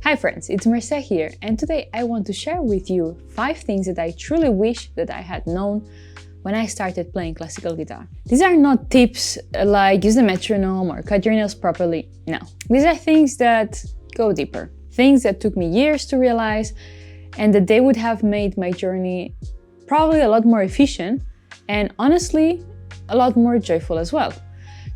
Hi friends, it's Merce here, and today I want to share with you 5 things that I truly wish that I had known when I started playing classical guitar. These are not tips like use the metronome or cut your nails properly, no. These are things that go deeper. Things that took me years to realize and that they would have made my journey probably a lot more efficient and honestly a lot more joyful as well.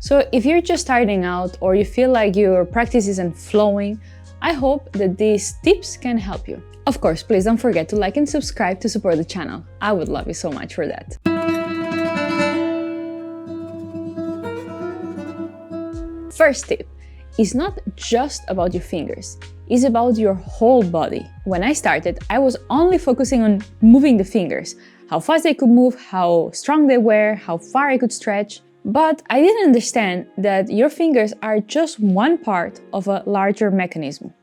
So if you're just starting out or you feel like your practice isn't flowing, I hope that these tips can help you. Of course, please don't forget to like and subscribe to support the channel. I would love you so much for that. First tip is not just about your fingers, it's about your whole body. When I started, I was only focusing on moving the fingers, how fast they could move, how strong they were, how far I could stretch. But I didn't understand that your fingers are just one part of a larger mechanism.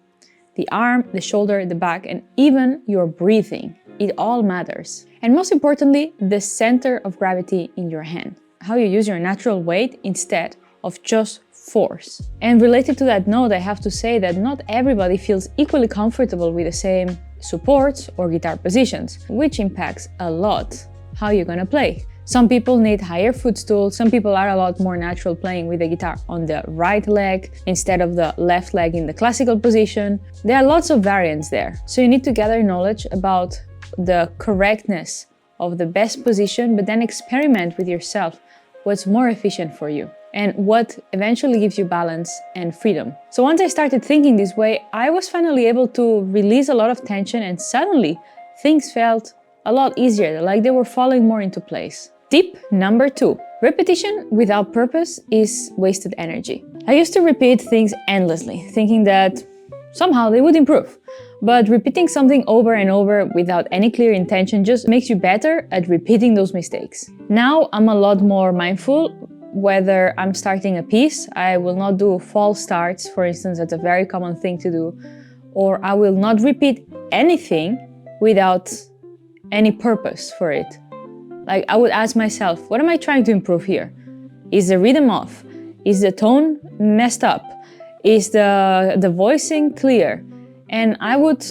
The arm, the shoulder, the back, and even your breathing. It all matters. And most importantly, the center of gravity in your hand. How you use your natural weight instead of just force. And related to that note, I have to say that not everybody feels equally comfortable with the same supports or guitar positions, which impacts a lot how you're gonna play. Some people need higher footstool, some people are a lot more natural playing with the guitar on the right leg instead of the left leg in the classical position. There are lots of variants there, so you need to gather knowledge about the correctness of the best position, but then experiment with yourself what's more efficient for you and what eventually gives you balance and freedom. So once I started thinking this way, I was finally able to release a lot of tension and suddenly things felt a lot easier, like they were falling more into place. Tip number 2. Repetition without purpose is wasted energy. I used to repeat things endlessly, thinking that somehow they would improve. But repeating something over and over without any clear intention just makes you better at repeating those mistakes. Now I'm a lot more mindful. Whether I'm starting a piece, I will not do false starts, for instance, that's a very common thing to do, or I will not repeat anything without any purpose for it. Like I would ask myself, what am I trying to improve here? Is the rhythm off? Is the tone messed up? Is the voicing clear? And I would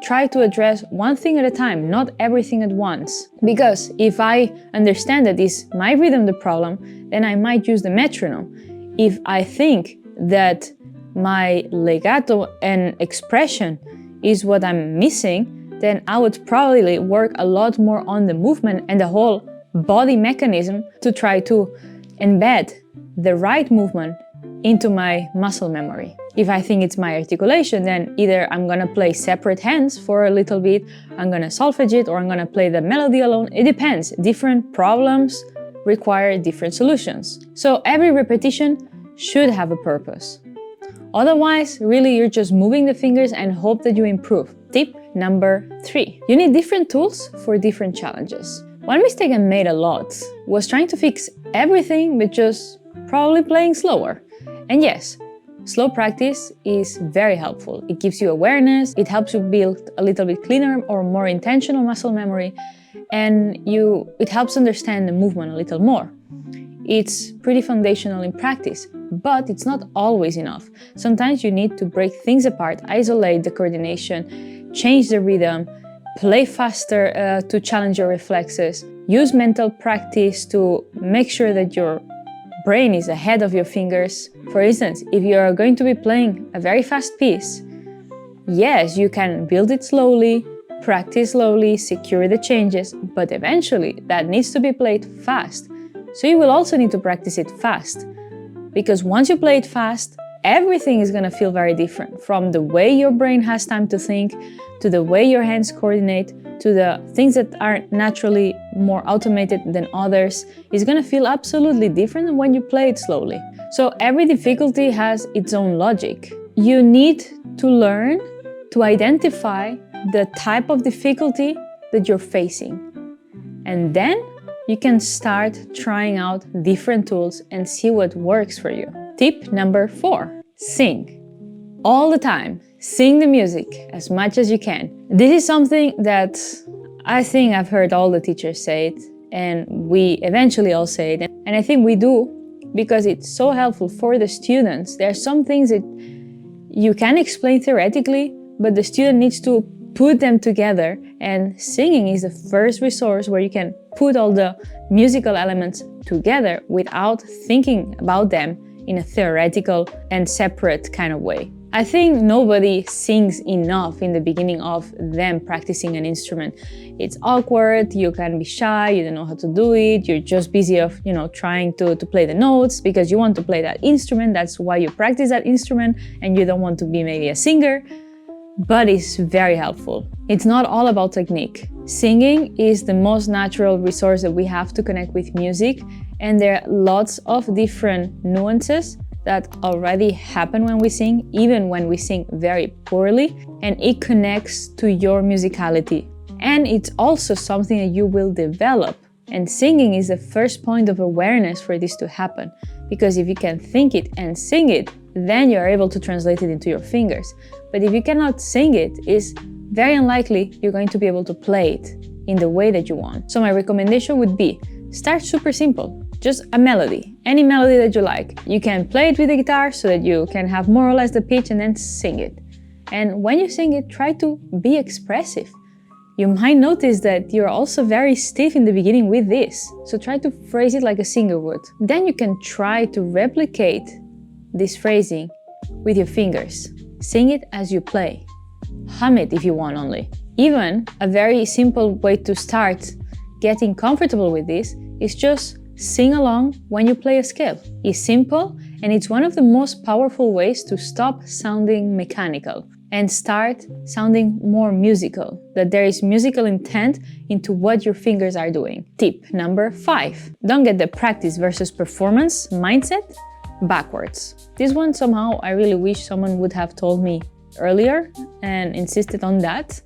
try to address one thing at a time, not everything at once. Because if I understand that is my rhythm the problem, then I might use the metronome. If I think that my legato and expression is what I'm missing, then I would probably work a lot more on the movement and the whole body mechanism to try to embed the right movement into my muscle memory. If I think it's my articulation, then either I'm gonna play separate hands for a little bit, I'm gonna solfege it, or I'm gonna play the melody alone. It depends. Different problems require different solutions. So every repetition should have a purpose. Otherwise, really, you're just moving the fingers and hope that you improve. Tip number 3. You need different tools for different challenges. One mistake I made a lot was trying to fix everything but just probably playing slower. And yes, slow practice is very helpful. It gives you awareness, it helps you build a little bit cleaner or more intentional muscle memory, and it helps understand the movement a little more. It's pretty foundational in practice, but it's not always enough. Sometimes you need to break things apart, isolate the coordination, change the rhythm, play faster to challenge your reflexes, use mental practice to make sure that your brain is ahead of your fingers. For instance, if you are going to be playing a very fast piece, yes, you can build it slowly, practice slowly, secure the changes, but eventually that needs to be played fast. So you will also need to practice it fast, because once you play it fast, everything is going to feel very different, from the way your brain has time to think, to the way your hands coordinate, to the things that are naturally more automated than others. It's going to feel absolutely different than when you play it slowly. So every difficulty has its own logic. You need to learn to identify the type of difficulty that you're facing. And then you can start trying out different tools and see what works for you. Tip number 4. Sing. All the time. Sing the music as much as you can. This is something that I think I've heard all the teachers say it, and we eventually all say it. And I think we do because it's so helpful for the students. There are some things that you can explain theoretically, but the student needs to put them together, and singing is the first resource where you can put all the musical elements together without thinking about them in a theoretical and separate kind of way. I think nobody sings enough in the beginning of them practicing an instrument. It's awkward, you can be shy, you don't know how to do it, you're just busy of, trying to play the notes because you want to play that instrument, that's why you practice that instrument, and you don't want to be maybe a singer, but it's very helpful. It's not all about technique. Singing is the most natural resource that we have to connect with music, and there are lots of different nuances that already happen when we sing, even when we sing very poorly, and it connects to your musicality. And it's also something that you will develop. And singing is the first point of awareness for this to happen, because if you can think it and sing it, then you're able to translate it into your fingers. But if you cannot sing it, it's very unlikely you're going to be able to play it in the way that you want. So my recommendation would be, start super simple. Just a melody, any melody that you like. You can play it with the guitar so that you can have more or less the pitch and then sing it. And when you sing it, try to be expressive. You might notice that you're also very stiff in the beginning with this. So try to phrase it like a singer would. Then you can try to replicate this phrasing with your fingers. Sing it as you play. Hum it if you want only. Even a very simple way to start getting comfortable with this is just sing along when you play a scale. It's simple, and it's one of the most powerful ways to stop sounding mechanical and start sounding more musical, that there is musical intent into what your fingers are doing. Tip number 5. Don't get the practice versus performance mindset backwards. This one somehow I really wish someone would have told me earlier and insisted on that.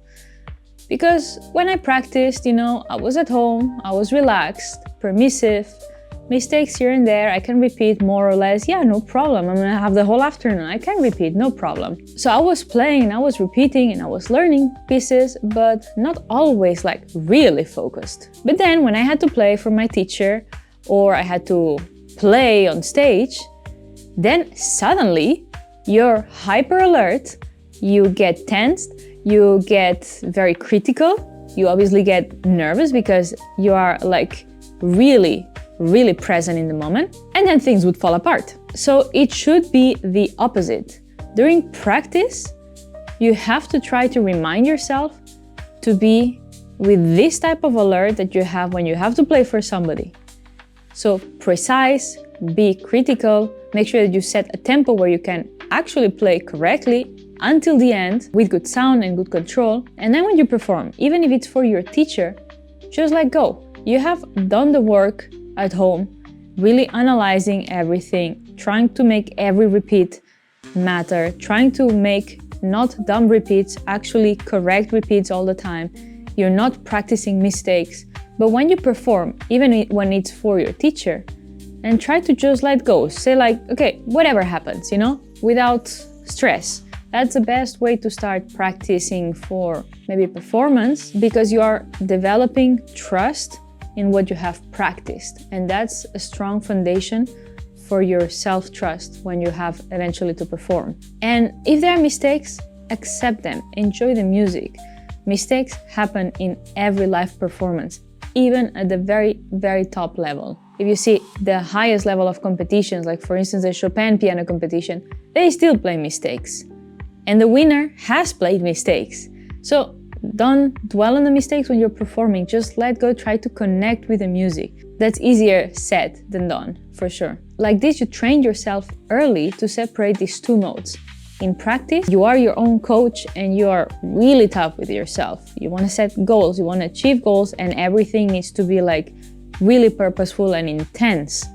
Because when I practiced, I was at home, I was relaxed, permissive, mistakes here and there, I can repeat more or less, yeah, no problem, I'm gonna have the whole afternoon, I can repeat, no problem. So I was playing and I was repeating and I was learning pieces, but not always like really focused. But then when I had to play for my teacher, or I had to play on stage, then suddenly you're hyper alert, you get tensed, you get very critical, you obviously get nervous because you are like really present in the moment, and then things would fall apart. So it should be the opposite. During practice, you have to try to remind yourself to be with this type of alert that you have when you have to play for somebody. So precise, be critical, make sure that you set a tempo where you can actually play correctly until the end with good sound and good control. And then when you perform, even if it's for your teacher, just let go. You have done the work at home, really analyzing everything, trying to make every repeat matter, trying to make not dumb repeats, actually correct repeats all the time. You're not practicing mistakes. But when you perform, even when it's for your teacher, and try to just let go. Say like, okay, whatever happens, without stress. That's the best way to start practicing for maybe performance, because you are developing trust in what you have practiced. And that's a strong foundation for your self-trust when you have eventually to perform. And if there are mistakes, accept them, enjoy the music. Mistakes happen in every live performance, even at the very, very top level. If you see the highest level of competitions, like for instance the Chopin piano competition, they still play mistakes. And the winner has played mistakes. So don't dwell on the mistakes when you're performing, just let go, try to connect with the music. That's easier said than done, for sure. Like this, you train yourself early to separate these two modes. In practice, you are your own coach and you are really tough with yourself. You want to set goals, you want to achieve goals, and everything needs to be like really purposeful and intense.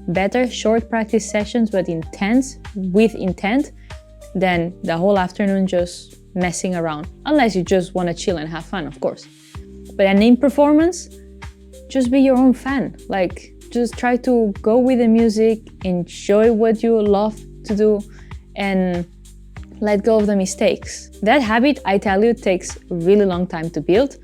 Better short practice sessions, but intense with intent, than the whole afternoon just messing around. Unless you just want to chill and have fun, of course. But in performance, just be your own fan. Like, just try to go with the music, enjoy what you love to do, and let go of the mistakes. That habit, I tell you, takes a really long time to build,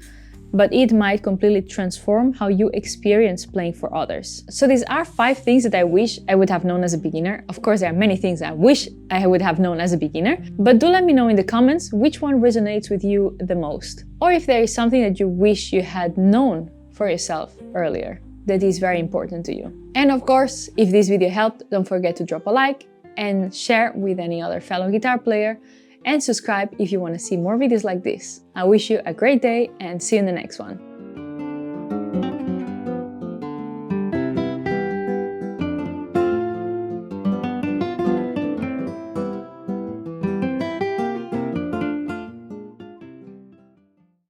but it might completely transform how you experience playing for others. So these are 5 things that I wish I would have known as a beginner. Of course, there are many things I wish I would have known as a beginner, but do let me know in the comments which one resonates with you the most. Or if there is something that you wish you had known for yourself earlier that is very important to you. And of course, if this video helped, don't forget to drop a like and share with any other fellow guitar player, and subscribe if you want to see more videos like this. I wish you a great day and see you in the next one.